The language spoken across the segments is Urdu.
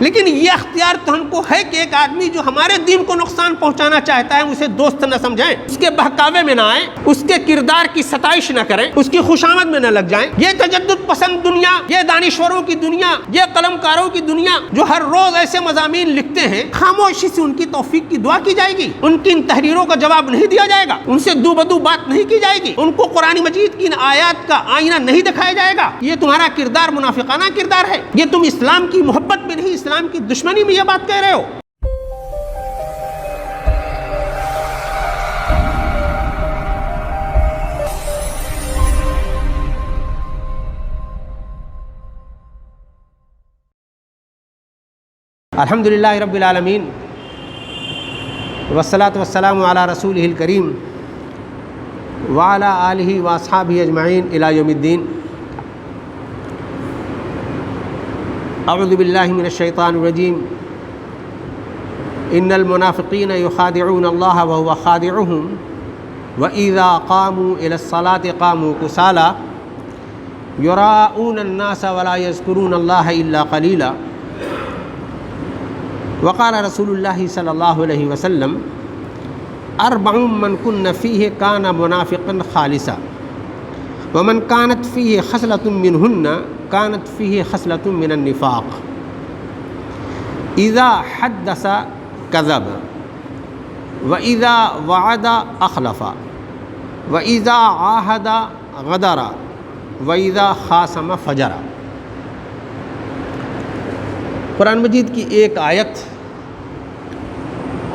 لیکن یہ اختیار تو ہم کو ہے کہ ایک آدمی جو ہمارے دین کو نقصان پہنچانا چاہتا ہے اسے دوست نہ سمجھائیں، اس کے بہکاوے میں نہ آئیں، اس کے کردار کی ستائش نہ کریں، اس کی خوشامد میں نہ لگ جائیں۔ یہ تجدد پسند دنیا، یہ دانشوروں کی دنیا، یہ قلم کاروں کی دنیا جو ہر روز ایسے مضامین لکھتے ہیں، خاموشی سے ان کی توفیق کی دعا کی جائے گی، ان کی ان تحریروں کا جواب نہیں دیا جائے گا، ان سے دو بدو بات نہیں کی جائے گی، ان کو قرآن مجید کی ان آیات کا آئینہ نہیں دکھایا جائے گا۔ یہ تمہارا کردار منافقانہ کردار ہے، یہ تم اسلام کی محبت میں نہیں اسلام کی دشمنی میں یہ بات کہہ رہے ہو۔ الحمدللہ رب العالمین والصلاة والسلام علی رسولہ الکریم وعلی آلہ واصحابہ اجمعین الی یوم الدین۔ اعوذ باللہ من الشیطان الرجیم۔ ان المنافقین یخادعون اللہ وهو خادعهم وإذا قاموا إلى الصلاة قاموا كسالى يراءون الناس ولا يذكرون الله إلا قليلا۔ وقال رسول اللہ صلی اللہ علیہ وسلم اربع من کن فیہ کان منافقا خالصا ومن کانت فیہ خصلۃ منہن کانت فیہ خصلۃ من النفاق اذا حدث کذب واذا وعد اخلف واذا عاہد غدر واذا خاصم فجر۔ قرآن مجید کی ایک آیت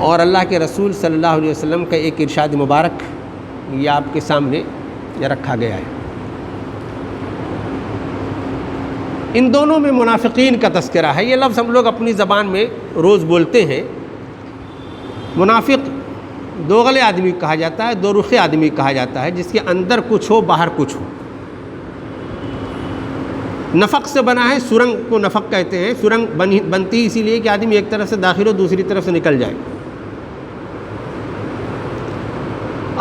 اور اللہ کے رسول صلی اللہ علیہ وسلم کا ایک ارشاد مبارک یہ آپ کے سامنے یہ رکھا گیا ہے۔ ان دونوں میں منافقین کا تذکرہ ہے۔ یہ لفظ ہم لوگ اپنی زبان میں روز بولتے ہیں۔ منافق دوغلے آدمی کہا جاتا ہے، دو رخی آدمی کہا جاتا ہے، جس کے اندر کچھ ہو باہر کچھ ہو۔ نفق سے بنا ہے، سرنگ کو نفق کہتے ہیں۔ سرنگ بنتی اسی لیے کہ آدمی ایک طرف سے داخل ہو دوسری طرف سے نکل جائے۔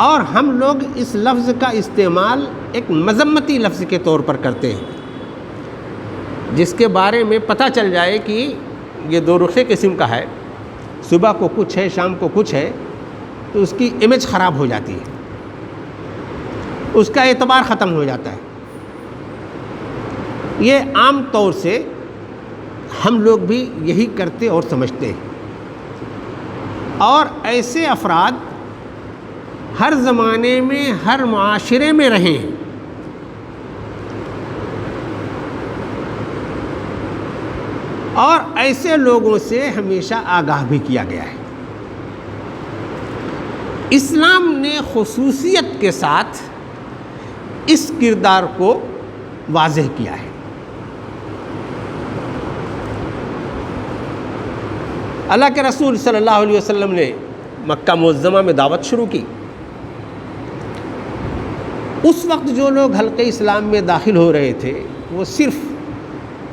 اور ہم لوگ اس لفظ کا استعمال ایک مذمتی لفظ کے طور پر کرتے ہیں، جس کے بارے میں پتہ چل جائے کہ یہ دو رخے قسم کا ہے، صبح کو کچھ ہے شام کو کچھ ہے، تو اس کی امیج خراب ہو جاتی ہے، اس کا اعتبار ختم ہو جاتا ہے۔ یہ عام طور سے ہم لوگ بھی یہی کرتے اور سمجھتے ہیں، اور ایسے افراد ہر زمانے میں ہر معاشرے میں رہے ہیں۔ اور ایسے لوگوں سے ہمیشہ آگاہ بھی کیا گیا ہے۔ اسلام نے خصوصیت کے ساتھ اس کردار کو واضح کیا ہے۔ اللہ کے رسول صلی اللہ علیہ وسلم نے مکہ معظمہ میں دعوت شروع کی۔ اس وقت جو لوگ حلقہ اسلام میں داخل ہو رہے تھے وہ صرف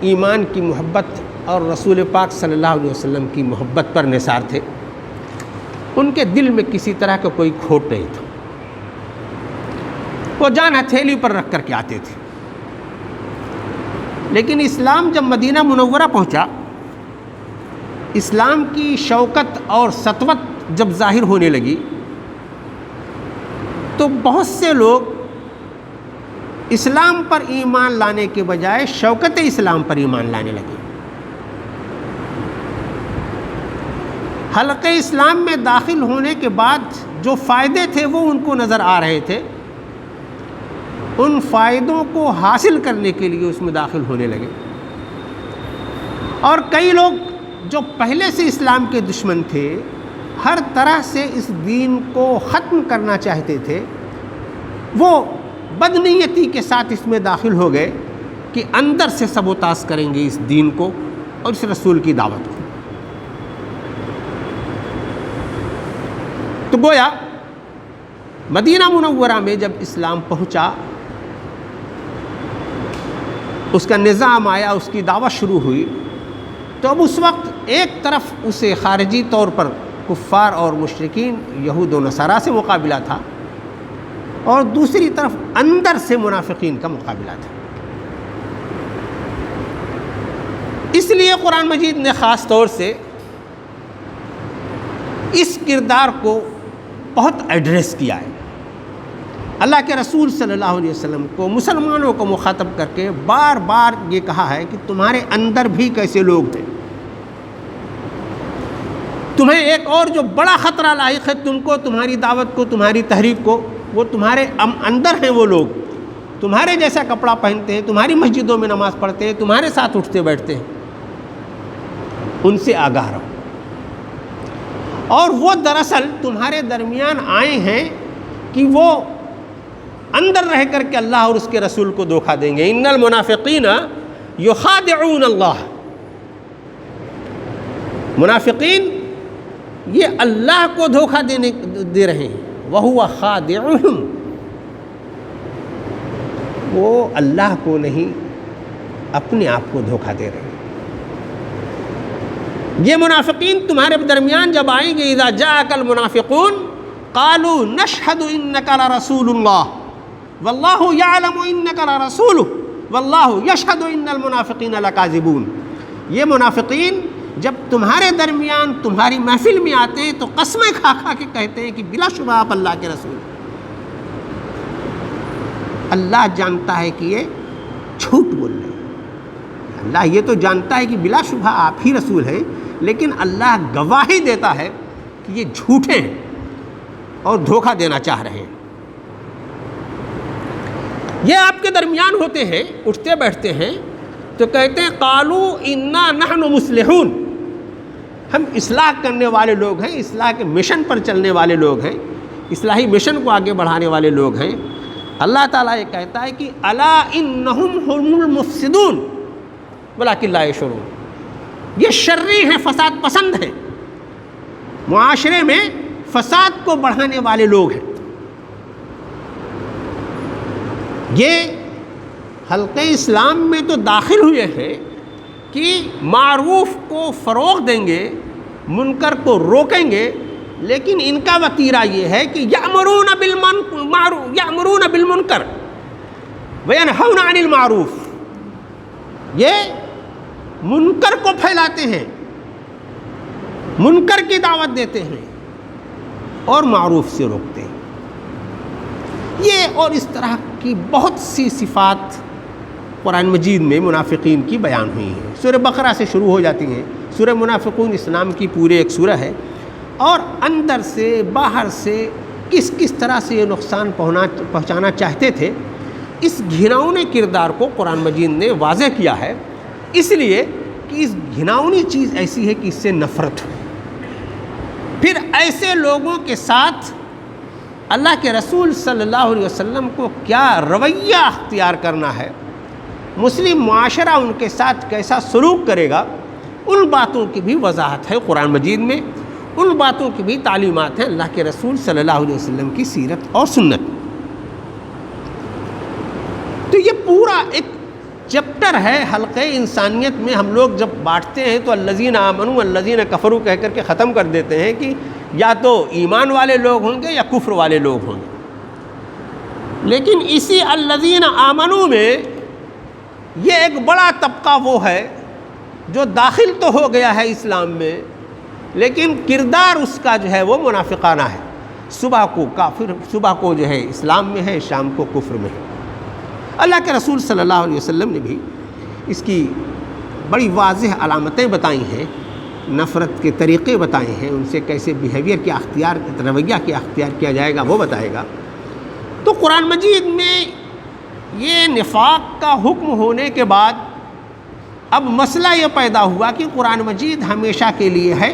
ایمان کی محبت اور رسول پاک صلی اللہ علیہ وسلم کی محبت پر نثار تھے۔ ان کے دل میں کسی طرح کا کوئی کھوٹ نہیں تھا، وہ جان ہتھیلی پر رکھ کر کے آتے تھے۔ لیکن اسلام جب مدینہ منورہ پہنچا، اسلام کی شوکت اور سطوت جب ظاہر ہونے لگی، تو بہت سے لوگ اسلام پر ایمان لانے کے بجائے شوکت اسلام پر ایمان لانے لگے۔ حلقہ اسلام میں داخل ہونے کے بعد جو فائدے تھے وہ ان کو نظر آ رہے تھے، ان فائدوں کو حاصل کرنے کے لیے اس میں داخل ہونے لگے۔ اور کئی لوگ جو پہلے سے اسلام کے دشمن تھے، ہر طرح سے اس دین کو ختم کرنا چاہتے تھے، وہ بدنیتی کے ساتھ اس میں داخل ہو گئے کہ اندر سے سبوتاش کریں گے اس دین کو اور اس رسول کی دعوت کو۔ تو گویا مدینہ منورہ میں جب اسلام پہنچا، اس کا نظام آیا، اس کی دعوت شروع ہوئی، تو اب اس وقت ایک طرف اسے خارجی طور پر کفار اور مشرکین یہود و نصارہ سے مقابلہ تھا، اور دوسری طرف اندر سے منافقین کا مقابلہ تھا۔ اس لیے قرآن مجید نے خاص طور سے اس کردار کو بہت ایڈریس کیا ہے. اللہ کے رسول صلی اللہ علیہ وسلم کو مسلمانوں کو مخاطب کر کے بار بار یہ کہا ہے کہ تمہارے اندر بھی کیسے لوگ تھے. تمہیں ایک اور جو بڑا خطرہ لاحق ہے تم کو، تمہاری دعوت کو، تمہاری تحریک کو، وہ تمہارے اندر ہیں. وہ لوگ تمہارے جیسا کپڑا پہنتے ہیں، تمہاری مسجدوں میں نماز پڑھتے ہیں، تمہارے ساتھ اٹھتے بیٹھتے ہیں. ان سے آگاہ رہو. اور وہ دراصل تمہارے درمیان آئے ہیں کہ وہ اندر رہ کر کے اللہ اور اس کے رسول کو دھوکہ دیں گے. ان المنافقین یخادعون اللہ. منافقین یہ اللہ کو دھوکہ دے رہے ہیں. وہو خادعہم، وہ اللہ کو نہیں اپنے آپ کو دھوکہ دے رہے ہیں. یہ منافقین تمہارے درمیان جب آئیں گے، اذا جاءک المنافقون قالوا نشہد انک لرسول اللہ واللہ یعلم انک لرسولہ واللہ یشہد ان المنافقین لکاذبون. یہ منافقین جب تمہارے درمیان تمہاری محفل میں آتے ہیں تو قسمیں کھا کھا کے کہتے ہیں کہ بلا شبہ آپ اللہ کے رسول. اللہ جانتا ہے کہ یہ جھوٹ بول رہے ہیں. اللہ یہ تو جانتا ہے کہ بلا شبہ آپ ہی رسول ہیں، لیکن اللہ گواہی دیتا ہے کہ یہ جھوٹے ہیں اور دھوکہ دینا چاہ رہے ہیں. یہ آپ کے درمیان ہوتے ہیں، اٹھتے بیٹھتے ہیں تو کہتے ہیں قالوا انا نحن مصلحون. ہم اصلاح کرنے والے لوگ ہیں، اصلاح کے مشن پر چلنے والے لوگ ہیں، اصلاحی مشن کو آگے بڑھانے والے لوگ ہیں. اللہ تعالیٰ یہ کہتا ہے کہ الا انہم هم المفسدون ولکن لا یشعرون. یہ شرری ہیں، فساد پسند ہیں، معاشرے میں فساد کو بڑھانے والے لوگ ہیں. یہ حلقہ اسلام میں تو داخل ہوئے ہیں کہ معروف کو فروغ دیں گے، منکر کو روکیں گے، لیکن ان کا وتیرہ یہ ہے کہ یأمرون بالمنکر وینہون عن المعروف. یہ منکر کو پھیلاتے ہیں، منکر کی دعوت دیتے ہیں اور معروف سے روکتے ہیں. یہ اور اس طرح کی بہت سی صفات قرآن مجید میں منافقین کی بیان ہوئی ہیں. سورہ بقرہ سے شروع ہو جاتی ہیں. سورہ منافقون اسلام کی پورے ایک سورہ ہے، اور اندر سے باہر سے کس کس طرح سے یہ نقصان پہنچانا چاہتے تھے، اس گھناؤنے کردار کو قرآن مجید نے واضح کیا ہے، اس لیے کہ اس گھناؤنی چیز ایسی ہے کہ اس سے نفرت ہو. پھر ایسے لوگوں کے ساتھ اللہ کے رسول صلی اللہ علیہ وسلم کو کیا رویہ اختیار کرنا ہے، مسلم معاشرہ ان کے ساتھ کیسا سلوک کرے گا، ان باتوں کی بھی وضاحت ہے قرآن مجید میں. ان باتوں کی بھی تعلیمات ہیں اللہ کے رسول صلی اللہ علیہ وسلم کی سیرت اور سنت. تو یہ پورا ایک چیپٹر ہے حلقہ انسانیت میں. ہم لوگ جب بانٹتے ہیں تو الذین آمنوا الذین کفروا کہہ کر کے ختم کر دیتے ہیں کہ یا تو ایمان والے لوگ ہوں گے یا کفر والے لوگ ہوں گے. لیکن اسی الذین آمنوا میں یہ ایک بڑا طبقہ وہ ہے جو داخل تو ہو گیا ہے اسلام میں، لیکن کردار اس کا جو ہے وہ منافقانہ ہے. صبح کو کافر، صبح کو جو ہے اسلام میں ہے، شام کو کفر میں ہے. اللہ کے رسول صلی اللہ علیہ وسلم نے بھی اس کی بڑی واضح علامتیں بتائی ہیں، نفرت کے طریقے بتائے ہیں، ان سے کیسے بیہیویئر کیا اختیار، رویہ کیا اختیار کیا جائے گا وہ بتائے گا. تو قرآن مجید میں یہ نفاق کا حکم ہونے کے بعد اب مسئلہ یہ پیدا ہوا کہ قرآن مجید ہمیشہ کے لیے ہے.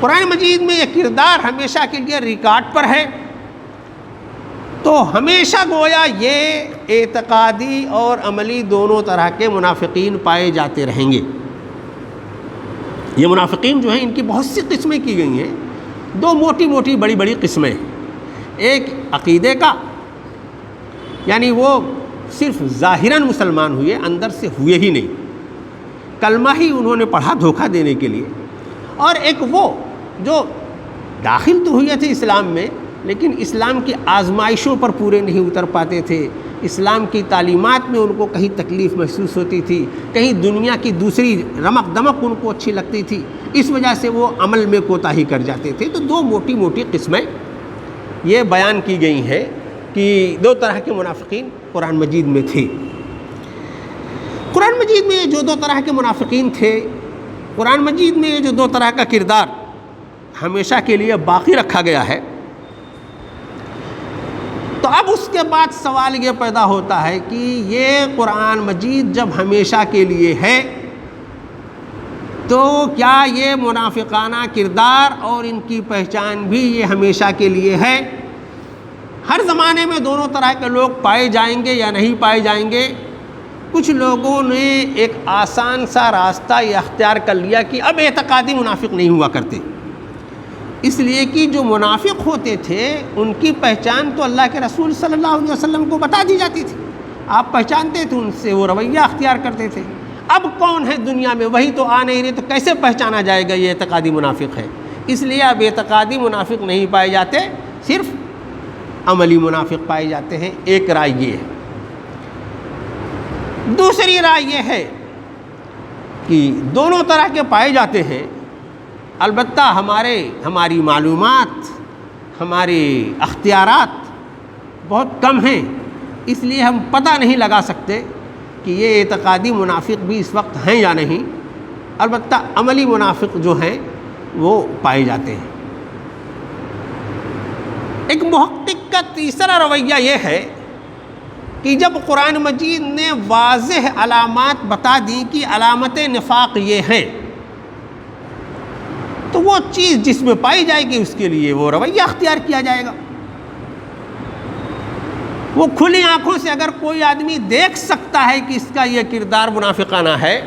قرآن مجید میں یہ کردار ہمیشہ کے لیے ریکارڈ پر ہے، تو ہمیشہ گویا یہ اعتقادی اور عملی دونوں طرح کے منافقین پائے جاتے رہیں گے. یہ منافقین جو ہیں ان کی بہت سی قسمیں کی گئی ہیں. دو موٹی موٹی بڑی بڑی قسمیں. ایک عقیدے کا، یعنی وہ صرف ظاہراً مسلمان ہوئے، اندر سے ہوئے ہی نہیں، کلمہ ہی انہوں نے پڑھا دھوکہ دینے کے لیے. اور ایک وہ جو داخل تو ہوئے تھے اسلام میں، لیکن اسلام کی آزمائشوں پر پورے نہیں اتر پاتے تھے، اسلام کی تعلیمات میں ان کو کہیں تکلیف محسوس ہوتی تھی، کہیں دنیا کی دوسری رمق دمق ان کو اچھی لگتی تھی، اس وجہ سے وہ عمل میں کوتاہی کر جاتے تھے۔ تو دو موٹی موٹی قسمیں یہ بیان کی گئی ہیں کہ دو طرح کے منافقین قرآن مجید میں تھے۔ قرآن مجید میں جو دو طرح کے منافقین تھے، قرآن مجید میں جو دو طرح کا کردار ہمیشہ کے لیے باقی رکھا گیا ہے، تو اب اس کے بعد سوال یہ پیدا ہوتا ہے کہ یہ قرآن مجید جب ہمیشہ کے لیے ہے تو کیا یہ منافقانہ کردار اور ان کی پہچان بھی یہ ہمیشہ کے لیے ہے؟ ہر زمانے میں دونوں طرح کے لوگ پائے جائیں گے یا نہیں پائے جائیں گے؟ کچھ لوگوں نے ایک آسان سا راستہ یہ اختیار کر لیا کہ اب اعتقادی منافق نہیں ہوا کرتے، اس لیے کہ جو منافق ہوتے تھے ان کی پہچان تو اللہ کے رسول صلی اللہ علیہ وسلم کو بتا دی جاتی تھی، آپ پہچانتے تھے ان سے، وہ رویہ اختیار کرتے تھے۔ اب کون ہے دنیا میں، وہی تو آ نہیں رہے، تو کیسے پہچانا جائے گا یہ اعتقادی منافق ہے؟ اس لیے اب اعتقادی منافق نہیں پائے جاتے، صرف عملی منافق پائے جاتے ہیں۔ ایک رائے یہ ہے۔ دوسری رائے یہ ہے کہ دونوں طرح کے پائے جاتے ہیں، البتہ ہماری معلومات، ہمارے اختیارات بہت کم ہیں، اس لیے ہم پتہ نہیں لگا سکتے کہ یہ اعتقادی منافق بھی اس وقت ہیں یا نہیں، البتہ عملی منافق جو ہیں وہ پائے جاتے ہیں۔ ایک محقق کا تیسرا رویہ یہ ہے کہ جب قرآن مجید نے واضح علامات بتا دی کہ علامت نفاق یہ ہیں، تو وہ چیز جس میں پائی جائے گی اس کے لیے وہ رویہ اختیار کیا جائے گا۔ وہ کھلی آنکھوں سے اگر کوئی آدمی دیکھ سکتا ہے کہ اس کا یہ کردار منافقانہ ہے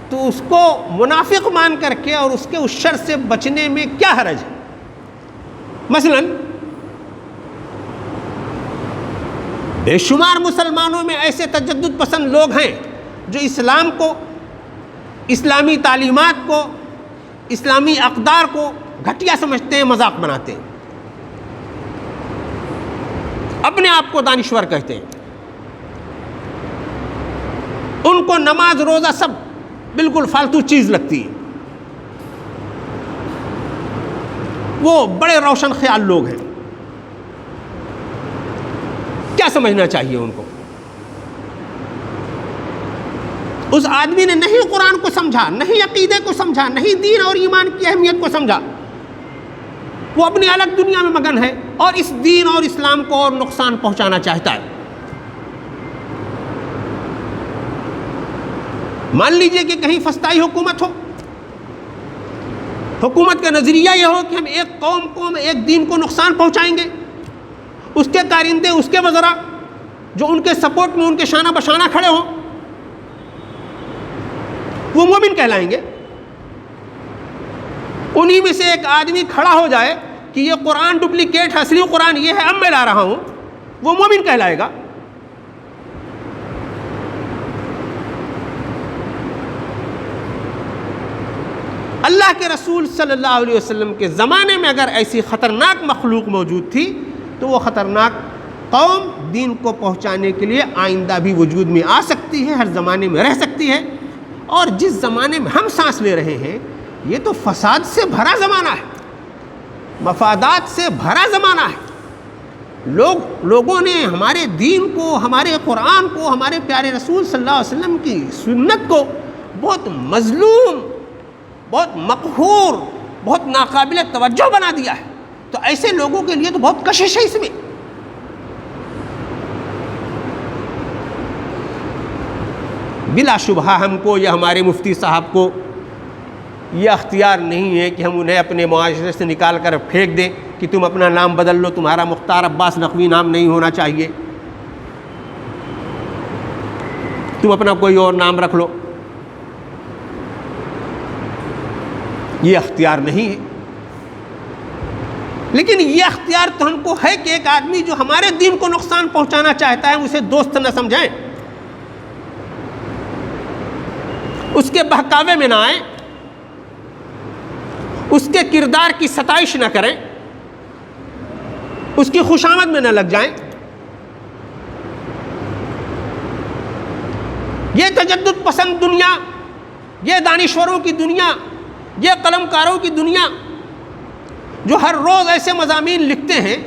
تو اس کو منافق مان کر کے اور اس کے اس شر سے بچنے میں کیا حرج ہے؟ مثلا بے شمار مسلمانوں میں ایسے تجدد پسند لوگ ہیں جو اسلام کو، اسلامی تعلیمات کو، اسلامی اقدار کو گھٹیا سمجھتے ہیں، مذاق بناتے ہیں، اپنے آپ کو دانشور کہتے ہیں، ان کو نماز روزہ سب بالکل فالتو چیز لگتی ہے، وہ بڑے روشن خیال لوگ ہیں۔ کیا سمجھنا چاہیے ان کو؟ اس آدمی نے نہیں قرآن کو سمجھا، نہیں عقیدے کو سمجھا، نہیں دین اور ایمان کی اہمیت کو سمجھا، وہ اپنی الگ دنیا میں مگن ہے اور اس دین اور اسلام کو اور نقصان پہنچانا چاہتا ہے۔ مان لیجئے کہ کہیں فسطائی حکومت ہو، حکومت کا نظریہ یہ ہو کہ ہم ایک قوم کو، ایک دین کو نقصان پہنچائیں گے، اس کے کارندے، اس کے وزراء جو ان کے سپورٹ میں ان کے شانہ بشانہ کھڑے ہوں، وہ مومن کہلائیں گے۔ انہی میں سے ایک آدمی کھڑا ہو جائے کہ یہ قرآن ڈپلیکیٹ ہے، اصلی قرآن یہ ہے، اب میں لا رہا ہوں، وہ مومن کہلائے گا۔ اللہ کے رسول صلی اللہ علیہ وسلم کے زمانے میں اگر ایسی خطرناک مخلوق موجود تھی تو وہ خطرناک قوم دین کو پہنچانے کے لیے آئندہ بھی وجود میں آ سکتی ہے، ہر زمانے میں رہ سکتی ہے۔ اور جس زمانے میں ہم سانس لے رہے ہیں یہ تو فساد سے بھرا زمانہ ہے، مفادات سے بھرا زمانہ ہے۔ لوگوں نے ہمارے دین کو، ہمارے قرآن کو، ہمارے پیارے رسول صلی اللہ علیہ وسلم کی سنت کو بہت مظلوم، بہت مقہور، بہت ناقابل توجہ بنا دیا ہے۔ تو ایسے لوگوں کے لیے تو بہت کشش ہے اس میں۔ بلا شبہ ہم کو یا ہمارے مفتی صاحب کو یہ اختیار نہیں ہے کہ ہم انہیں اپنے معاشرے سے نکال کر پھینک دیں کہ تم اپنا نام بدل لو، تمہارا مختار عباس نقوی نام نہیں ہونا چاہیے، تم اپنا کوئی اور نام رکھ لو۔ یہ اختیار نہیں ہے، لیکن یہ اختیار تو ہم کو ہے کہ ایک آدمی جو ہمارے دین کو نقصان پہنچانا چاہتا ہے اسے دوست نہ سمجھیں، اس کے بہکاوے میں نہ آئیں، اس کے کردار کی ستائش نہ کریں، اس کی خوشامد میں نہ لگ جائیں۔ یہ تجدد پسند دنیا، یہ دانشوروں کی دنیا، یہ قلم کاروں کی دنیا جو ہر روز ایسے مضامین لکھتے ہیں،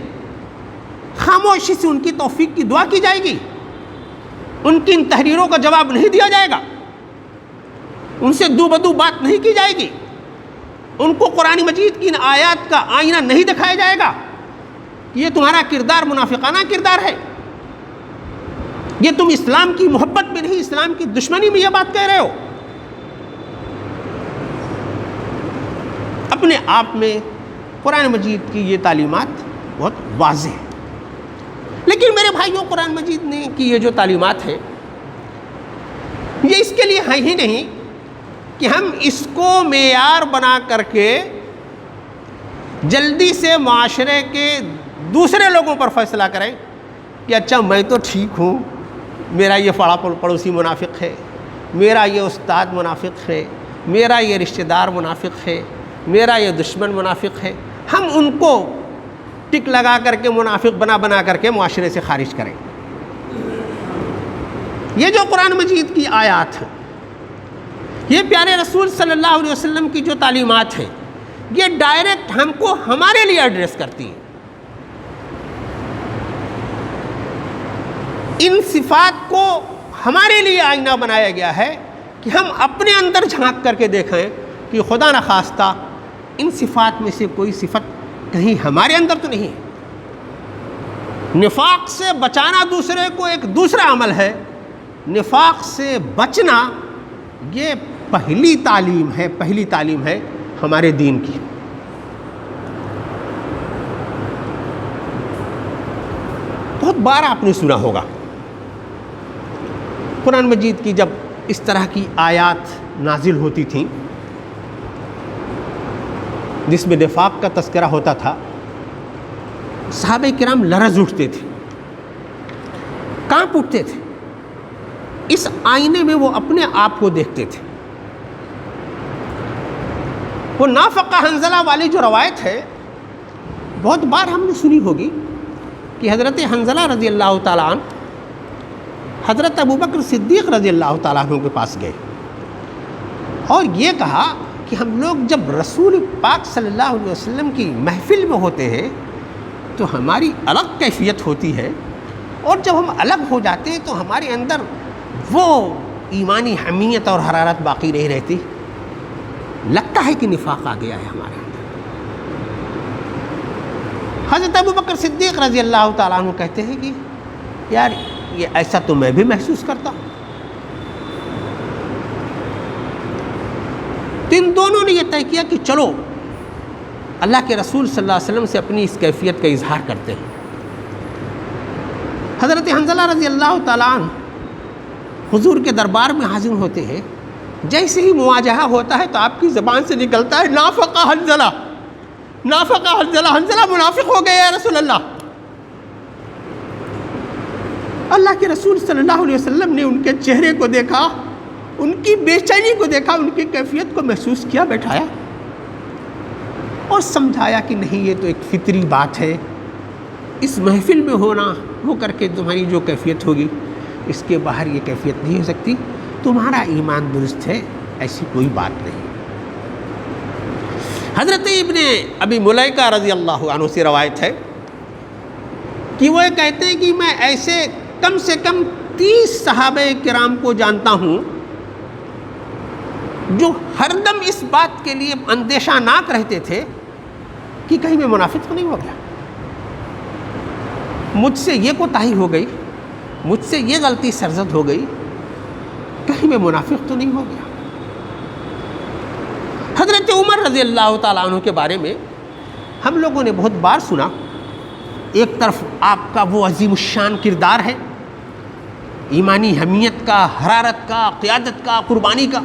خاموشی سے ان کی توفیق کی دعا کی جائے گی؟ ان کی ان تحریروں کا جواب نہیں دیا جائے گا؟ ان سے دو بدو بات نہیں کی جائے گی؟ ان کو قرآن مجید کی ان آیات کا آئینہ نہیں دکھایا جائے گا؟ یہ تمہارا کردار منافقانہ کردار ہے، یہ تم اسلام کی محبت میں نہیں اسلام کی دشمنی میں یہ بات کہہ رہے ہو۔ اپنے آپ میں قرآن مجید کی یہ تعلیمات بہت واضح ہیں، لیکن میرے بھائیوں قرآن مجید نے کی یہ جو تعلیمات ہیں یہ اس کے لیے ہے ہی نہیں کہ ہم اس کو معیار بنا کر کے جلدی سے معاشرے کے دوسرے لوگوں پر فیصلہ کریں کہ اچھا میں تو ٹھیک ہوں، میرا یہ پڑا پڑوسی منافق ہے، میرا یہ استاد منافق ہے، میرا یہ رشتہ دار منافق ہے، میرا یہ دشمن منافق ہے، ہم ان کو ٹک لگا کر کے منافق بنا کر کے معاشرے سے خارج کریں۔ یہ جو قرآن مجید کی آیات ہیں، یہ پیارے رسول صلی اللہ علیہ وسلم کی جو تعلیمات ہیں، یہ ڈائریکٹ ہم کو ہمارے لیے ایڈریس کرتی ہیں۔ ان صفات کو ہمارے لیے آئینہ بنایا گیا ہے کہ ہم اپنے اندر جھانک کر کے دیکھیں کہ خدا نخواستہ ان صفات میں سے کوئی صفت کہیں ہمارے اندر تو نہیں ہے۔ نفاق سے بچانا دوسرے کو ایک دوسرا عمل ہے، نفاق سے بچنا یہ پہلی تعلیم ہے ہمارے دین کی۔ بہت بار آپ نے سنا ہوگا قرآن مجید کی جب اس طرح کی آیات نازل ہوتی تھیں جس میں نفاق کا تذکرہ ہوتا تھا، صحابہ کرام لرز اٹھتے تھے، کانپ اٹھتے تھے، اس آئینے میں وہ اپنے آپ کو دیکھتے تھے۔ وہ نافقہ حنظلہ والی جو روایت ہے بہت بار ہم نے سنی ہوگی کہ حضرت حنظلہ رضی اللہ تعالیٰ عنہ حضرت ابوبکر صدیق رضی اللہ تعالیٰ عنہ کے پاس گئے اور یہ کہا کہ ہم لوگ جب رسول پاک صلی اللہ علیہ وسلم کی محفل میں ہوتے ہیں تو ہماری الگ کیفیت ہوتی ہے، اور جب ہم الگ ہو جاتے ہیں تو ہمارے اندر وہ ایمانی حمیت اور حرارت باقی نہیں رہتی، لگتا ہے کہ نفاق آ گیا ہے ہمارے اندر۔ حضرت ابوبکر صدیق رضی اللہ تعالیٰ عنہ کہتے ہیں کہ یار یہ ایسا تو میں بھی محسوس کرتا ہوں۔ تو ان دونوں نے یہ طے کیا کہ چلو اللہ کے رسول صلی اللہ علیہ وسلم سے اپنی اس کیفیت کا اظہار کرتے ہیں۔ حضرت حنظلہ رضی اللہ تعالیٰ عنہ حضور کے دربار میں حاضر ہوتے ہیں، جیسے ہی مواجہہ ہوتا ہے تو آپ کی زبان سے نکلتا ہے نافقہ حنظلہ، نافقہ حنظلہ، حنظلہ منافق ہو گئے یا رسول اللہ۔ اللہ کے رسول صلی اللہ علیہ وسلم نے ان کے چہرے کو دیکھا، ان کی بے چینی کو دیکھا، ان کی کیفیت کو محسوس کیا، بیٹھایا اور سمجھایا کہ نہیں یہ تو ایک فطری بات ہے، اس محفل میں ہو کر کے تمہاری جو کیفیت ہوگی اس کے باہر یہ کیفیت نہیں ہو سکتی، تمہارا ایمان درست ہے، ایسی کوئی بات نہیں۔ حضرت ابن ابی ملیکہ رضی اللہ عنہ سے روایت ہے کہ وہ کہتے ہیں کہ میں ایسے کم سے کم 30 صحابہ کرام کو جانتا ہوں جو ہر دم اس بات کے لیے اندیشہ ناک رہتے تھے کہ کہیں میں منافق تو نہیں ہو گیا، مجھ سے یہ کوتاہی ہو گئی، مجھ سے یہ غلطی سرزد ہو گئی، کہیں میں منافق تو نہیں ہو گیا۔ حضرت عمر رضی اللہ تعالیٰ عنہ کے بارے میں ہم لوگوں نے بہت بار سنا، ایک طرف آپ کا وہ عظیم الشان کردار ہے، ایمانی حمیت کا، حرارت کا، قیادت کا، قربانی کا،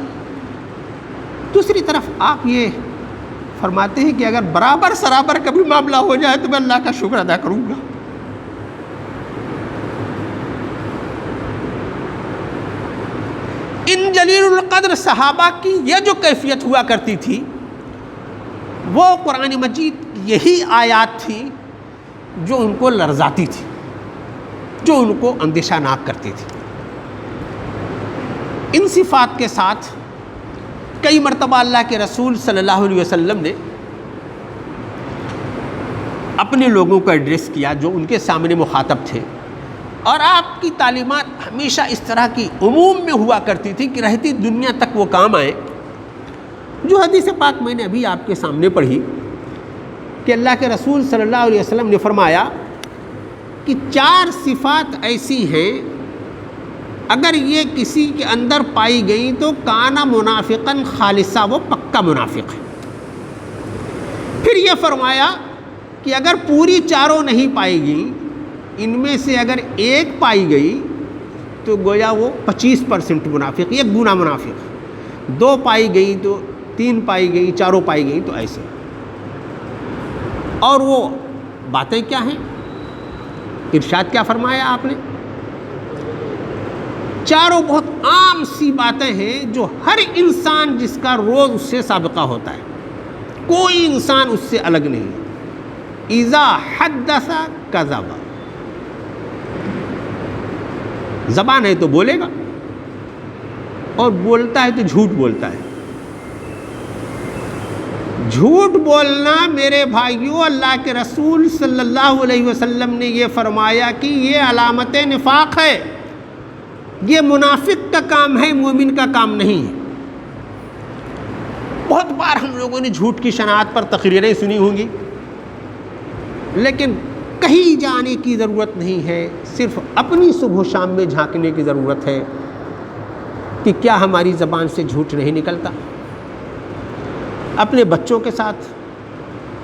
دوسری طرف آپ یہ فرماتے ہیں کہ اگر برابر سرابر کبھی معاملہ ہو جائے تو میں اللہ کا شکر ادا کروں گا۔ ان جلیل القدر صحابہ کی یہ جو کیفیت ہوا کرتی تھی وہ قرآن مجید کی یہی آیات تھی جو ان کو لرزاتی تھی، جو ان کو اندیشہ ناک کرتی تھی۔ ان صفات کے ساتھ کئی مرتبہ اللہ کے رسول صلی اللہ علیہ وسلم نے اپنے لوگوں کو ایڈریس کیا جو ان کے سامنے مخاطب تھے، اور آپ کی تعلیمات ہمیشہ اس طرح کی عموم میں ہوا کرتی تھی کہ رہتی دنیا تک وہ کام آئے۔ جو حدیث پاک میں نے ابھی آپ کے سامنے پڑھی کہ اللہ کے رسول صلی اللہ علیہ وسلم نے فرمایا کہ 4 صفات ایسی ہیں اگر یہ کسی کے اندر پائی گئیں تو کانا منافقاً خالصہ، وہ پکا منافق ہے۔ پھر یہ فرمایا کہ اگر پوری 4 نہیں پائی گئیں، ان میں سے اگر ایک پائی گئی تو گویا وہ 25% منافق، 1 گنا منافق، 2 پائی گئی تو 3 پائی گئی، 4 پائی گئی تو ایسے۔ اور وہ باتیں کیا ہیں؟ ارشاد کیا فرمایا آپ نے؟ 4 بہت عام سی باتیں ہیں جو ہر انسان جس کا روز اس سے سابقہ ہوتا ہے، کوئی انسان اس سے الگ نہیں ہے۔ اذا حدث کذب، زبان ہے تو بولے گا، اور بولتا ہے تو جھوٹ بولتا ہے۔ جھوٹ بولنا میرے بھائیوں، اللہ کے رسول صلی اللہ علیہ وسلم نے یہ فرمایا کہ یہ علامت نفاق ہے، یہ منافق کا کام ہے، مومن کا کام نہیں ہے۔ بہت بار ہم لوگوں نے جھوٹ کی شناعت پر تقریریں سنی ہوں گی، لیکن کہیں جانے کی ضرورت نہیں ہے، صرف اپنی صبح و شام میں جھانکنے کی ضرورت ہے کہ کیا ہماری زبان سے جھوٹ نہیں نکلتا۔ اپنے بچوں کے ساتھ،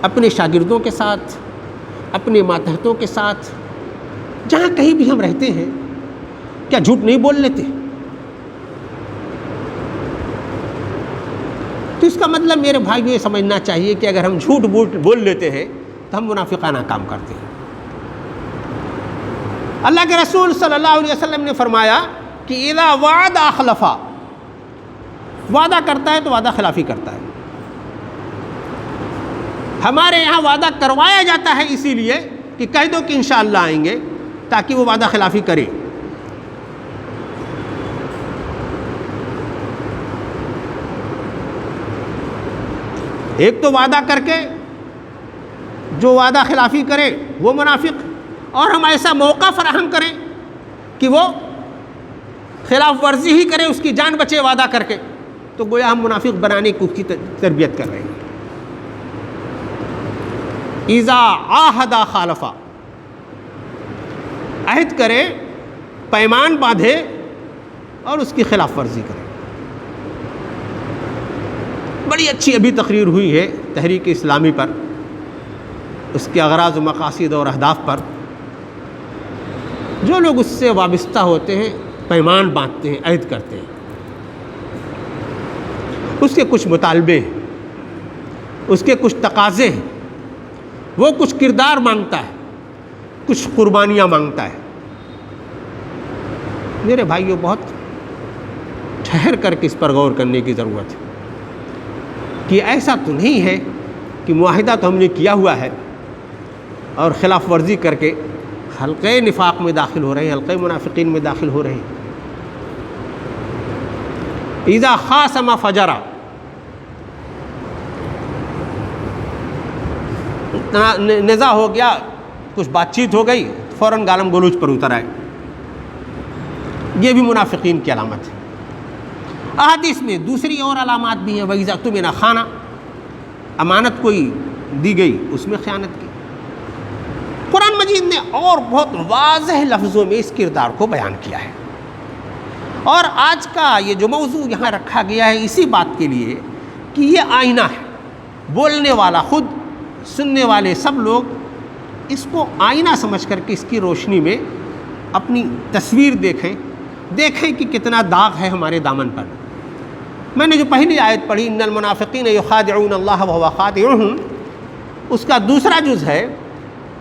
اپنے شاگردوں کے ساتھ، اپنے ماتحتوں کے ساتھ، جہاں کہیں بھی ہم رہتے ہیں، کیا جھوٹ نہیں بول لیتے؟ تو اس کا مطلب میرے بھائیوں یہ سمجھنا چاہیے کہ اگر ہم جھوٹ بول لیتے ہیں تو ہم منافقانہ کام کرتے ہیں۔ اللہ کے رسول صلی اللہ علیہ وسلم نے فرمایا کہ اذا وعد اخلف، وعدہ کرتا ہے تو وعدہ خلافی کرتا ہے۔ ہمارے یہاں وعدہ کروایا جاتا ہے اسی لیے کہ کہہ دو کہ انشاءاللہ آئیں گے، تاکہ وہ وعدہ خلافی کرے۔ ایک تو وعدہ کر کے جو وعدہ خلافی کرے وہ منافق، اور ہم ایسا موقع فراہم کریں کہ وہ خلاف ورزی ہی کرے، اس کی جان بچے وعدہ کر کے، تو گویا ہم منافق بنانے کی تربیت کر رہے ہیں۔ اذا عاہد خالف، عہد کرے، پیمان باندھے اور اس کی خلاف ورزی کرے۔ بڑی اچھی ابھی تقریر ہوئی ہے تحریک اسلامی پر، اس کے اغراض و مقاصد اور اہداف پر۔ جو لوگ اس سے وابستہ ہوتے ہیں پیمان باندھتے ہیں، عہد کرتے ہیں، اس کے کچھ مطالبے ہیں، اس کے کچھ تقاضے ہیں، وہ کچھ کردار مانگتا ہے، کچھ قربانیاں مانگتا ہے۔ میرے بھائیوں، بہت ٹھہر کر کے اس پر غور کرنے کی ضرورت ہے کہ ایسا تو نہیں ہے کہ معاہدہ تو ہم نے کیا ہوا ہے اور خلاف ورزی کر کے حلقے نفاق میں داخل ہو رہے ہیں، حلقے منافقین میں داخل ہو رہے ہیں۔ اذا خاصم فجر، نزاع ہو گیا، کچھ بات چیت ہو گئی، فوراً گالم گلوچ پر اتر آئے، یہ بھی منافقین کی علامت ہے۔ احادیث میں دوسری اور علامات بھی ہیں، وَإِذَا اؤْتُمِنَ خَانَ، امانت کوئی دی گئی اس میں خیانت کی۔ قرآن مجید نے اور بہت واضح لفظوں میں اس کردار کو بیان کیا ہے، اور آج کا یہ جو موضوع یہاں رکھا گیا ہے اسی بات کے لیے کہ یہ آئینہ ہے، بولنے والا خود، سننے والے سب لوگ اس کو آئینہ سمجھ کر کے اس کی روشنی میں اپنی تصویر دیکھیں کہ کتنا داغ ہے ہمارے دامن پر۔ میں نے جو پہلی آیت پڑھی، ان المنافقین یخادعون اللہ وہو خادعهم، اس کا دوسرا جز ہے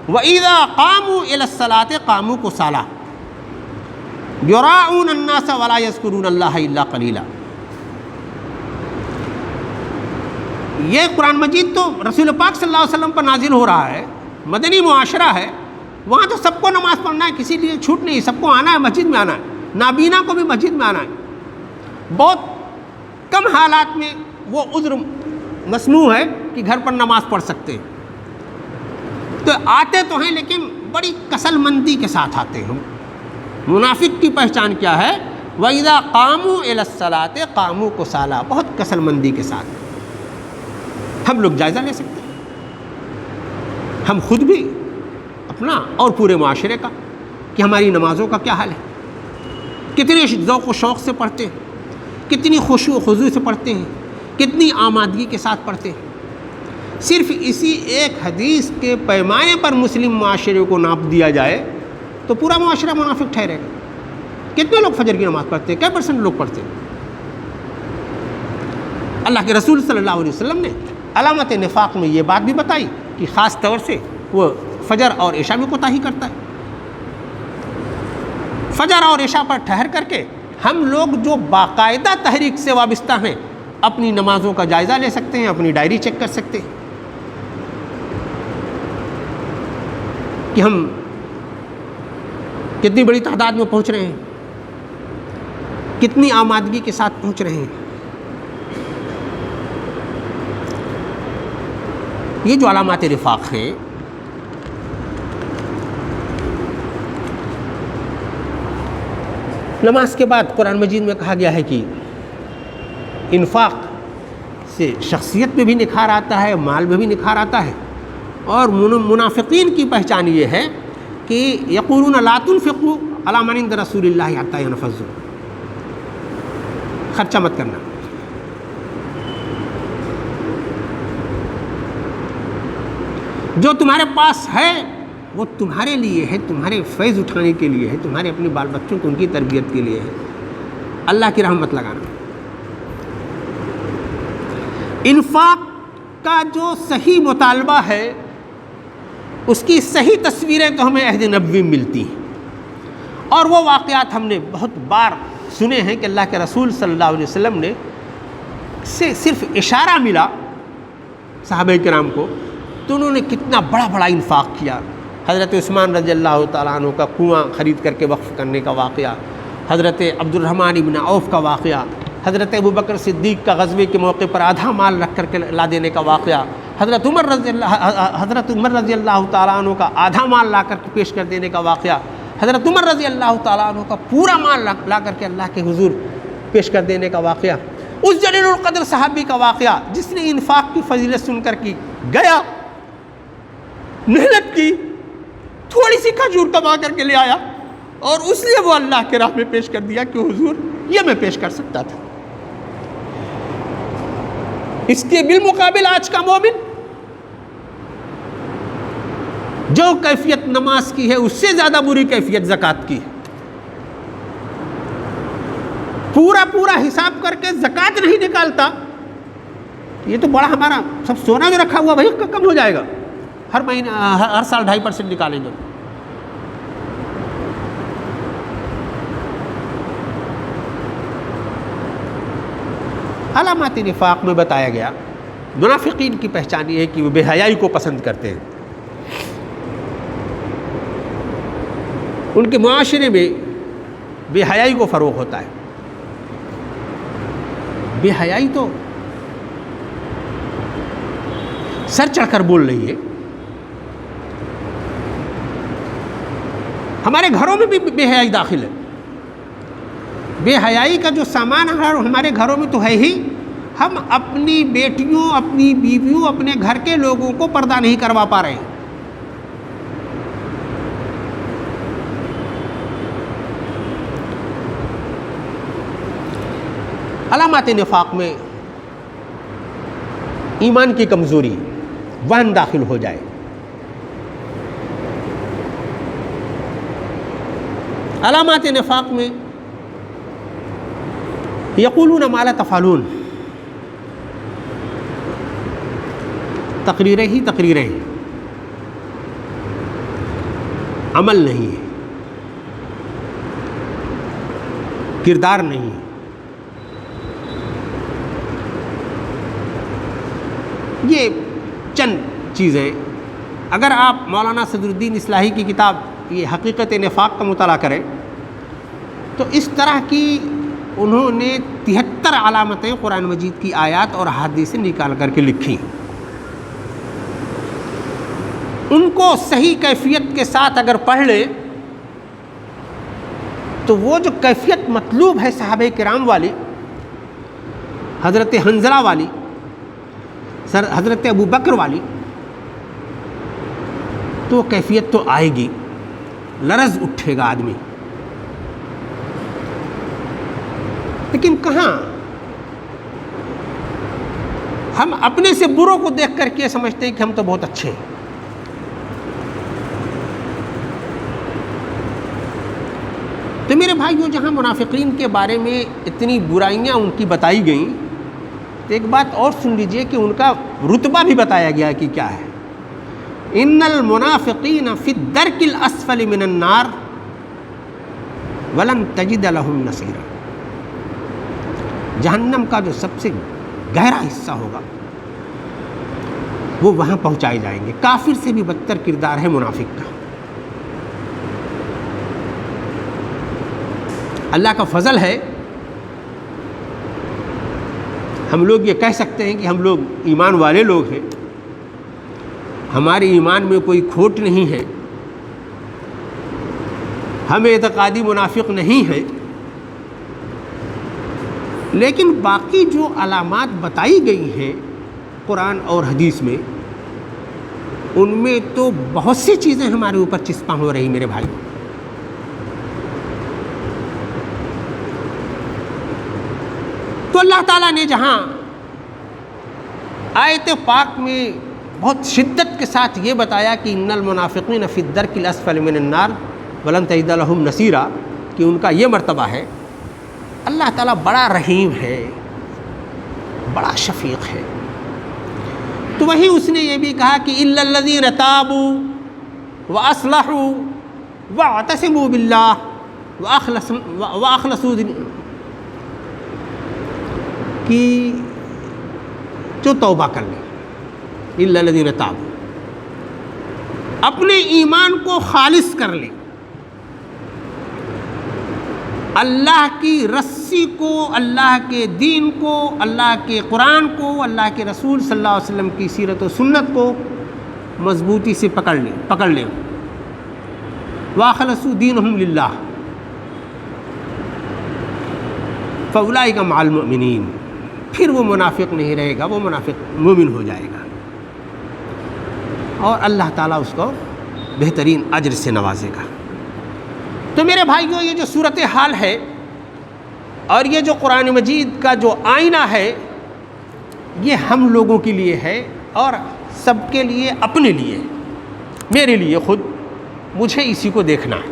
وَإِذَا قَامُوا إِلَى الصَّلَاةِ قَامُوا كُسَالَىٰ يُرَاءُونَ النَّاسَ وَلَا يَذْكُرُونَ اللَّهَ إِلَّا قَلِيلًا۔ یہ قرآن مجید تو رسول پاک صلی اللہ علیہ وسلم پر نازل ہو رہا ہے، مدنی معاشرہ ہے، وہاں تو سب کو نماز پڑھنا ہے، کسی لیے چھوٹ نہیں، سب کو آنا ہے، مسجد میں آنا ہے، نابینا کو بھی مسجد میں آنا ہے۔ بہت کم حالات میں وہ عذر مسموع ہے کہ گھر پر نماز پڑھ سکتے ہیں، تو آتے تو ہیں لیکن بڑی کسل مندی کے ساتھ آتے ہیں۔ منافق کی پہچان کیا ہے؟ وَإِذَا قَامُوا إِلَى الصَّلَاةِ قَامُوا كُسَالَىٰ، بہت کسل مندی کے ساتھ۔ ہم لوگ جائزہ لے سکتے ہیں، ہم خود بھی اپنا اور پورے معاشرے کا، کہ ہماری نمازوں کا کیا حال ہے، کتنے ذوق و شوق سے پڑھتے ہیں، کتنی خشوع و خضوع سے پڑھتے ہیں، کتنی آمادگی کے ساتھ پڑھتے ہیں۔ صرف اسی ایک حدیث کے پیمانے پر مسلم معاشرے کو ناپ دیا جائے تو پورا معاشرہ منافق ٹھہرے گا۔ کتنے لوگ فجر کی نماز پڑھتے ہیں؟ کیا پرسنٹ لوگ پڑھتے ہیں؟ اللہ کے رسول صلی اللہ علیہ وسلم نے علامت نفاق میں یہ بات بھی بتائی کہ خاص طور سے وہ فجر اور عشاء میں کوتاہی کرتا ہے۔ فجر اور عشاء پر ٹھہر کر کے ہم لوگ جو باقاعدہ تحریک سے وابستہ ہیں اپنی نمازوں کا جائزہ لے سکتے ہیں، اپنی ڈائری چیک کر سکتے ہیں کہ ہم کتنی بڑی تعداد میں پہنچ رہے ہیں، کتنی آمادگی کے ساتھ پہنچ رہے ہیں۔ یہ جو علامات نفاق ہیں نماز کے بعد قرآن مجید میں کہا گیا ہے کہ انفاق سے شخصیت میں بھی نکھار آتا ہے، مال میں بھی نکھار آتا ہے۔ اور منافقین کی پہچان یہ ہے کہ یقولون لا تنفقوا علی من عند رسول اللہ حتی ینفضوا، خرچہ مت کرنا۔ جو تمہارے پاس ہے وہ تمہارے لیے ہے، تمہارے فیض اٹھانے کے لیے ہے، تمہارے اپنے بال بچوں کو ان کی تربیت کے لیے ہے، اللہ کی رحمت لگانا۔ انفاق کا جو صحیح مطالبہ ہے اس کی صحیح تصویریں تو ہمیں عہد نبوی ملتی ہیں، اور وہ واقعات ہم نے بہت بار سنے ہیں کہ اللہ کے رسول صلی اللہ علیہ وسلم نے سے صرف اشارہ ملا صحابہ کرام کو تو انہوں نے کتنا بڑا بڑا انفاق کیا۔ حضرت عثمان رضی اللہ تعالیٰ عنہ کا کنواں خرید کر کے وقف کرنے کا واقعہ، حضرت عبد الرحمن ابن عوف کا واقعہ، حضرت ابوبکر صدیق کا غزوے کے موقع پر آدھا مال رکھ کر کے لا دینے کا واقعہ، حضرت عمر رضی اللہ تعالیٰ عنہ کا آدھا مال لا کر کے پیش کر دینے کا واقعہ، حضرت عمر رضی اللہ تعالیٰ عنہ کا پورا مال لا کر کے اللہ کے حضور پیش کر دینے کا واقعہ، اس جلیل القدر صحابی کا واقعہ جس نے انفاق کی فضیلت سن کر کی گیا، محنت کی، تھوڑی سی کھجور کما کر کے لے آیا اور اس لیے وہ اللہ کے راہ میں پیش کر دیا کہ حضور یہ میں پیش کر سکتا تھا۔ اس کے بالمقابل آج کا مومن جو کیفیت نماز کی ہے اس سے زیادہ بری کیفیت زکوٰۃ کی ہے۔ پورا حساب کر کے زکوٰۃ نہیں نکالتا، یہ تو بڑا ہمارا سب سونا جو رکھا ہوا وہی کم ہو جائے گا، ہر مہینے ہر سال 2.5% نکالیں گے۔ علامات نفاق میں بتایا گیا منافقین کی پہچان یہ ہے کہ وہ بے حیائی کو پسند کرتے ہیں۔ ان کے معاشرے میں بے حیائی کو فروغ ہوتا ہے۔ بے حیائی تو سر چڑھ کر بول رہی ہے، ہمارے گھروں میں بھی بے حیائی داخل ہے۔ بے حیائی کا جو سامان ہمارے گھروں میں تو ہے ہی، ہم اپنی بیٹیوں، اپنی بیویوں، اپنے گھر کے لوگوں کو پردہ نہیں کروا پا رہے ہیں۔ علامات نفاق میں ایمان کی کمزوری، وہن داخل ہو جائے، علامات نفاق میں یقولون ما لا تفعلون، تقریریں ہی تقریریں، عمل نہیں ہے، کردار نہیں ہے۔ یہ چند چیزیں اگر آپ مولانا صدر الدین اصلاحی کی کتاب یہ حقیقت نفاق کا مطالعہ کریں تو اس طرح کی انہوں نے 73 علامتیں قرآن مجید کی آیات اور احادیث سے نکال کر کے لکھی. ان کو صحیح کیفیت کے ساتھ اگر پڑھ لے تو وہ جو کیفیت مطلوب ہے صحابہ کرام والی، حضرت حنظلہ والی، حضرت ابو بکر والی، تو وہ کیفیت تو آئے گی، لرز اٹھے گا آدمی. لیکن کہاں ہم اپنے سے بروں کو دیکھ کر کے سمجھتے ہیں کہ ہم تو بہت اچھے ہیں. تو میرے بھائیوں، جہاں منافقین کے بارے میں اتنی برائیاں ان کی بتائی گئیں، تو ایک بات اور سن لیجئے کہ ان کا رتبہ بھی بتایا گیا کہ کیا ہے. ان المنافقین فی الدرک الاسفل من النار ولن تجد لهم نصیرا. جہنم کا جو سب سے گہرا حصہ ہوگا وہ وہاں پہنچائے جائیں گے. کافر سے بھی بدتر کردار ہے منافق کا. اللہ کا فضل ہے، ہم لوگ یہ کہہ سکتے ہیں کہ ہم لوگ ایمان والے لوگ ہیں، ہمارے ایمان میں کوئی کھوٹ نہیں ہے، ہم اعتقادی منافق نہیں ہیں. لیکن باقی جو علامات بتائی گئی ہیں قرآن اور حدیث میں، ان میں تو بہت سی چیزیں ہمارے اوپر چسپاں ہو رہی میرے بھائی. تو اللہ تعالیٰ نے جہاں آیت پاک میں بہت شدت کے ساتھ یہ بتایا کہ ان المنافقین فی الدرک الاسفل من النار ولن تجد لهم نصیرا، کہ ان کا یہ مرتبہ ہے، اللہ تعالیٰ بڑا رحیم ہے، بڑا شفیق ہے. تو وہی اس نے یہ بھی کہا کہ الا الذین تابوا واصلحوا واعتصموا باللہ واخلصوا کہ جو توبہ کر لیں، الا الذین تابوا، اپنے ایمان کو خالص کر لیں، اللہ کی رسی کو، اللہ کے دین کو، اللہ کے قرآن کو، اللہ کے رسول صلی اللہ علیہ وسلم کی سیرت و سنت کو مضبوطی سے پکڑ لیں. وَأَخْلَصُوا دِينَهُمْ لِلَّهِ فَأُولَٰئِكَ مَعَ الْمُؤْمِنِينَ. پھر وہ منافق نہیں رہے گا، وہ منافق مومن ہو جائے گا، اور اللہ تعالیٰ اس کو بہترین اجر سے نوازے گا. تو میرے بھائیوں، یہ جو صورتحال ہے اور یہ جو قرآن مجید کا جو آئینہ ہے، یہ ہم لوگوں کے لیے ہے اور سب کے لیے، اپنے لیے، میرے لیے خود، مجھے اسی کو دیکھنا ہے.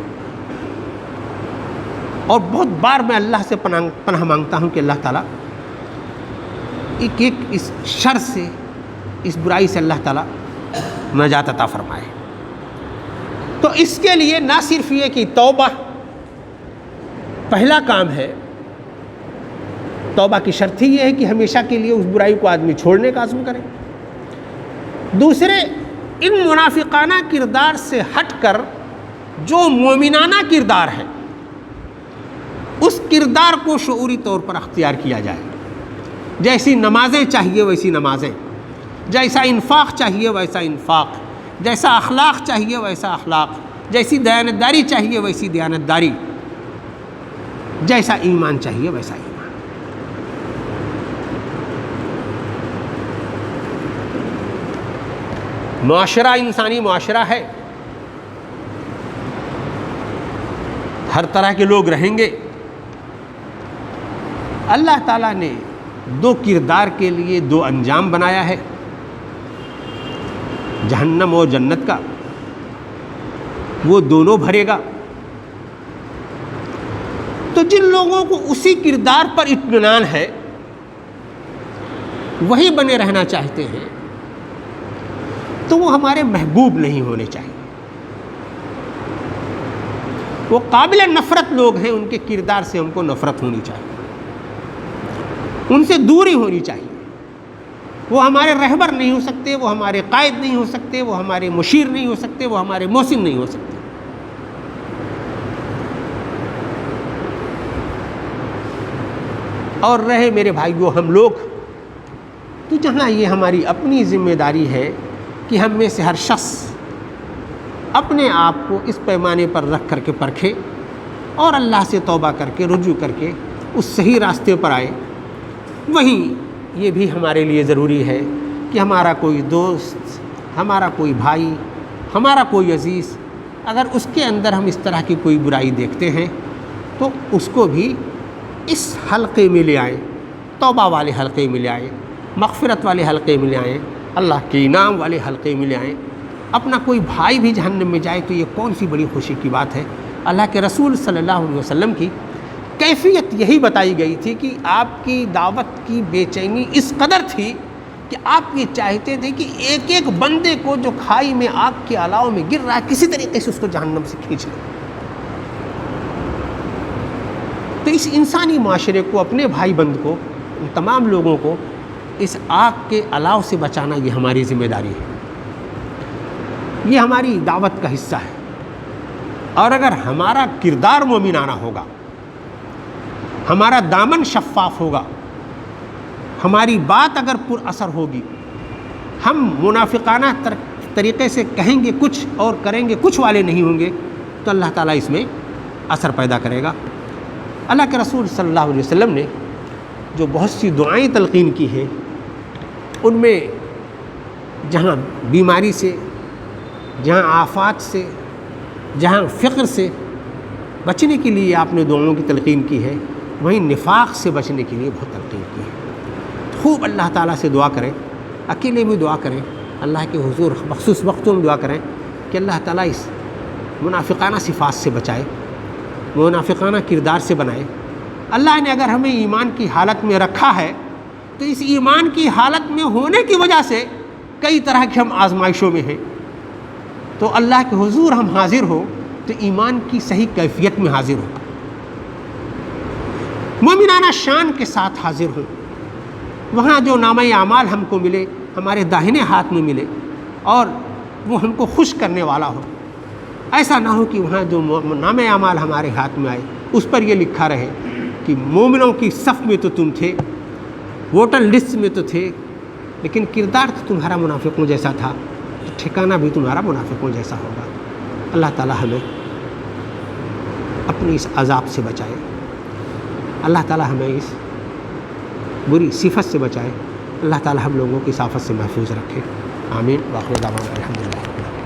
اور بہت بار میں اللہ سے پناہ مانگتا ہوں کہ اللہ تعالیٰ ایک اس شر سے، اس برائی سے اللہ تعالیٰ نجات عطا فرمائے. تو اس کے لیے نہ صرف یہ کہ توبہ پہلا کام ہے، توبہ کی شرط ہی یہ ہے کہ ہمیشہ کے لیے اس برائی کو آدمی چھوڑنے کا عزم کرے. دوسرے، ان منافقانہ کردار سے ہٹ کر جو مومنانہ کردار ہے، اس کردار کو شعوری طور پر اختیار کیا جائے. جیسی نمازیں چاہیے ویسی نمازیں، جیسا انفاق چاہیے ویسا انفاق، جیسا اخلاق چاہیے ویسا اخلاق، جیسی دیانتداری چاہیے ویسی دیانتداری، جیسا ایمان چاہیے ویسا ایمان. معاشرہ انسانی معاشرہ ہے، ہر طرح کے لوگ رہیں گے. اللہ تعالیٰ نے دو کردار کے لیے دو انجام بنایا ہے، جہنم اور جنت کا. وہ دونوں بھرے گا. تو جن لوگوں کو اسی کردار پر اطمینان ہے، وہی بنے رہنا چاہتے ہیں، تو وہ ہمارے محبوب نہیں ہونے چاہیے. وہ قابل نفرت لوگ ہیں، ان کے کردار سے ہم کو نفرت ہونی چاہیے، ان سے دوری ہونی چاہیے. وہ ہمارے رہبر نہیں ہو سکتے، وہ ہمارے قائد نہیں ہو سکتے، وہ ہمارے مشیر نہیں ہو سکتے، وہ ہمارے محسن نہیں ہو سکتے. اور رہے میرے بھائیوں ہم لوگ، تو جہاں یہ ہماری اپنی ذمہ داری ہے کہ ہم میں سے ہر شخص اپنے آپ کو اس پیمانے پر رکھ کر کے پرکھے اور اللہ سے توبہ کر کے رجوع کر کے اس صحیح راستے پر آئے، وہیں یہ بھی ہمارے لیے ضروری ہے کہ ہمارا کوئی دوست، ہمارا کوئی بھائی، ہمارا کوئی عزیز، اگر اس کے اندر ہم اس طرح کی کوئی برائی دیکھتے ہیں تو اس کو بھی اس حلقے میں لے آئیں، توبہ والے حلقے میں لے آئیں، مغفرت والے حلقے میں لے آئیں، اللہ کے انعام والے حلقے میں لے آئیں۔ اپنا کوئی بھائی بھی جہنم میں جائے تو یہ کون سی بڑی خوشی کی بات ہے۔ اللہ کے رسول صلی اللہ علیہ وسلم کی کیفیت یہی بتائی گئی تھی کہ آپ کی دعوت کی بے چینی اس قدر تھی کہ آپ یہ چاہتے تھے کہ ایک ایک بندے کو جو کھائی میں آگ کے الاؤ میں گر رہا ہے کسی طریقے سے اس کو جہنم سے کھینچ لیں۔ تو اس انسانی معاشرے کو، اپنے بھائی بند کو، ان تمام لوگوں کو اس آگ کے الاؤ سے بچانا یہ ہماری ذمہ داری ہے، یہ ہماری دعوت کا حصہ ہے۔ اور اگر ہمارا کردار مومنانہ ہوگا، ہمارا دامن شفاف ہوگا، ہماری بات اگر پر اثر ہوگی، ہم منافقانہ طریقے سے کہیں گے کچھ اور کریں گے کچھ والے نہیں ہوں گے، تو اللہ تعالیٰ اس میں اثر پیدا کرے گا۔ اللہ کے رسول صلی اللہ علیہ وسلم نے جو بہت سی دعائیں تلقین کی ہیں، ان میں جہاں بیماری سے، جہاں آفات سے، جہاں فقر سے بچنے کے لیے آپ نے دعاؤں کی تلقین کی ہے، وہیں نفاق سے بچنے کے لیے بہت تلقین کی ہے۔ خوب اللہ تعالیٰ سے دعا کریں، اکیلے میں دعا کریں، اللہ کے حضور مخصوص وقتوں میں دعا کریں کہ اللہ تعالیٰ اس منافقانہ صفات سے بچائے، منافقانہ کردار سے بنائے۔ اللہ نے اگر ہمیں ایمان کی حالت میں رکھا ہے تو اس ایمان کی حالت میں ہونے کی وجہ سے کئی طرح کی ہم آزمائشوں میں ہیں، تو اللہ کے حضور ہم حاضر ہو تو ایمان کی صحیح کیفیت میں حاضر ہو، مومنانہ شان کے ساتھ حاضر ہو، وہاں جو نامہ اعمال ہم کو ملے ہمارے داہنے ہاتھ میں ملے اور وہ ہم کو خوش کرنے والا ہو۔ ایسا نہ ہو کہ وہاں جو نامہ اعمال ہمارے ہاتھ میں آئے اس پر یہ لکھا رہے کہ مومنوں کی صف میں تو تم تھے، ووٹر لسٹ میں تو تھے، لیکن کردار تو تمہارا منافقوں جیسا تھا، ٹھکانہ بھی تمہارا منافقوں جیسا ہوگا۔ اللہ تعالیٰ ہمیں اپنی اس عذاب سے بچائے، اللہ تعالیٰ ہمیں اس بری صفت سے بچائے، اللہ تعالیٰ ہم لوگوں کی صافت سے محفوظ رکھے۔ آمین۔ وآخر دعوانا الحمدللہ۔